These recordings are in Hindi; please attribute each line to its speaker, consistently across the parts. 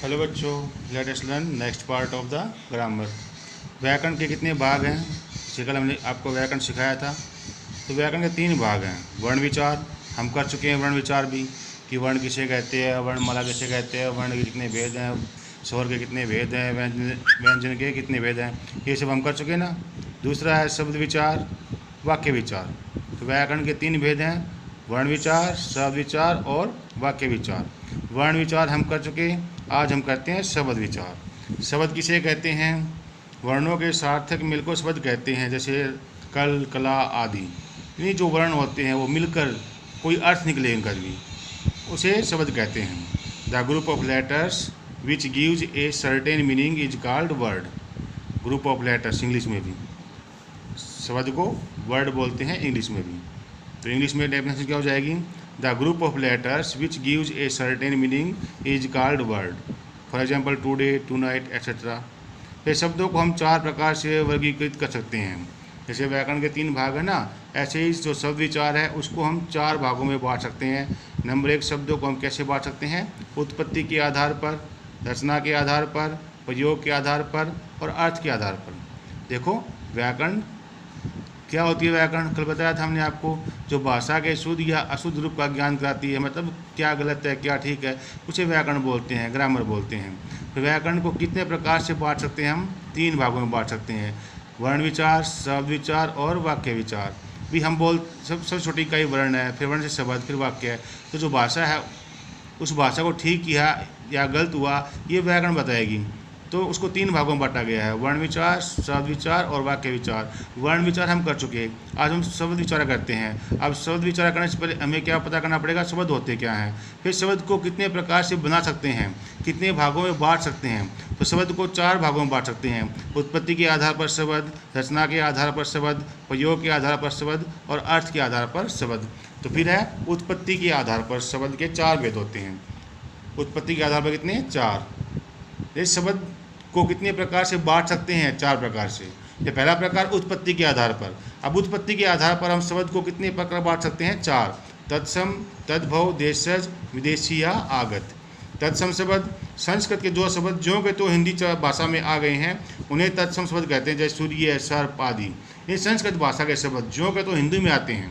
Speaker 1: हेलो बच्चों, let us learn next part of the grammar. व्याकरण के कितने भाग हैं? जैसे कल हमने आपको व्याकरण सिखाया था, तो व्याकरण के 3 भाग हैं। वर्ण विचार हम कर चुके हैं, वर्ण विचार भी कि वर्ण किसे कहते हैं, वर्णमाला किसे कहते हैं, वर्ण के कितने भेद हैं, स्वर के कितने भेद हैं, व्यंजन के कितने भेद हैं, ये सब हम कर चुके हैं ना। दूसरा है शब्द विचार, वाक्य विचार। तो व्याकरण के 3 भेद हैं, वर्ण विचार, शब्द विचार और वाक्य विचार। वर्ण विचार हम कर चुके, आज हम करते हैं शब्द विचार। शब्द किसे कहते हैं? वर्णों के सार्थक मिल को शब्द कहते हैं, जैसे कल, कला आदि। ये जो वर्ण होते हैं वो मिलकर कोई अर्थ निकले कभी, उसे शब्द कहते हैं। The group of letters which gives a certain meaning is called word. Group of letters English में भी शब्द को वर्ड बोलते हैं, इंग्लिश में भी। तो इंग्लिश में डेफिनेशन क्या हो जाएगी? The group of letters which gives a certain meaning is called word. For example today, tonight etcetera. ये शब्दों को हम 4 प्रकार से वर्गीकृत कर सकते हैं। जैसे व्याकरण के 3 भाग है ना, ऐसे ही जो शब्द विचार है उसको हम 4 भागों में बांट सकते हैं। नंबर 1, शब्दों को हम कैसे बांट सकते हैं? उत्पत्ति के आधार पर, रचना के आधार पर, प्रयोग के आधार पर और अर्थ के आधार पर। देखो व्याकरण क्या होती है? व्याकरण कल बताया था हमने आपको, जो भाषा के शुद्ध या अशुद्ध रूप का ज्ञान कराती है, मतलब क्या गलत है क्या ठीक है, उसे व्याकरण बोलते हैं, ग्रामर बोलते हैं। तो व्याकरण को कितने प्रकार से बांट सकते हैं? हम 3 भागों में बांट सकते हैं, वर्ण विचार, शब्द विचार और वाक्य विचार भी। हम सबसे छोटी इकाई वर्ण है, फिर वर्ण से शब्द, फिर वाक्य है। तो जो भाषा है उस भाषा को ठीक किया या गलत हुआ, ये व्याकरण बताएगी। तो उसको 3 भागों में बांटा गया है, वर्ण विचार, शब्द विचार और वाक्य विचार। वर्ण विचार हम कर चुके, आज हम शब्द विचार करते हैं। अब शब्द विचार करने से पहले हमें क्या पता करना पड़ेगा? शब्द होते क्या हैं, फिर शब्द को कितने प्रकार से बना सकते हैं, कितने भागों में बांट सकते हैं। तो शब्द को 4 भागों में बांट सकते हैं, उत्पत्ति के आधार पर शब्द, रचना के आधार पर शब्द, प्रयोग के आधार पर शब्द और अर्थ के आधार पर शब्द। तो फिर है उत्पत्ति के आधार पर शब्द के 4 भेद होते हैं। उत्पत्ति के आधार पर कितने? 4। इस शब्द को कितने प्रकार से बांट सकते हैं? 4 प्रकार से। ये पहला प्रकार उत्पत्ति के आधार पर। अब उत्पत्ति के आधार पर हम शब्द को कितने प्रकार बांट सकते हैं? 4। तत्सम, तद्भव, देशज, विदेशी या आगत। तत्सम शब्द, संस्कृत के जो शब्द ज्यों के तो हिंदी भाषा में आ गए हैं उन्हें तत्सम शब्द कहते हैं, जैसे सूर्य, सर्प आदि। ये संस्कृत भाषा के शब्द ज्यों के तो हिंदी में आते हैं,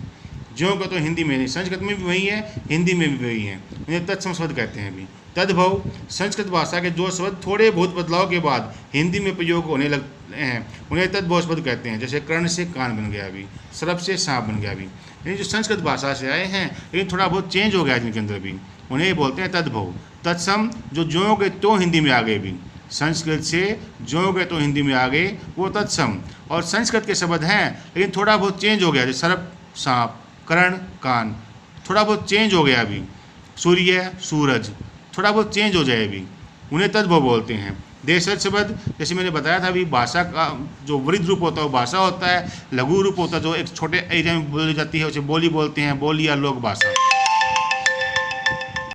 Speaker 1: ज्यों के तो हिंदी में नहीं, संस्कृत में भी वही है, हिंदी में भी वही है, उन्हें तत्सम शब्द कहते हैं अभी। तद्भव, संस्कृत भाषा के जो शब्द थोड़े बहुत बदलाव के बाद हिंदी में प्रयोग होने लगते हैं उन्हें तद्भव शब्द कहते हैं, जैसे कर्ण से कान बन गया अभी, सर्प से सांप बन गया अभी। ये जो संस्कृत भाषा से आए हैं लेकिन थोड़ा बहुत चेंज हो गया जिनके अंदर भी, उन्हें बोलते हैं तद्भव। तत्सम, जो ज्यों के तो हिंदी में आ गए भी, संस्कृत से ज्यों के तो हिंदी में आ गए, वो तत्सम। और संस्कृत के शब्द हैं लेकिन थोड़ा बहुत चेंज हो गया, जैसे सर्प, सांप, कर्ण, कान, थोड़ा बहुत चेंज हो गया अभी। सूर्य, सूरज, थोड़ा बहुत चेंज हो जाए अभी, उन्हें तद्भव बोलते हैं। देशज शब्द, जैसे मैंने बताया था अभी, भाषा का जो वृद्ध रूप होता है वो भाषा होता है, लघु रूप होता है जो एक छोटे एरिया में बोली जाती है उसे बोली बोलते हैं, बोली या लोक भाषा।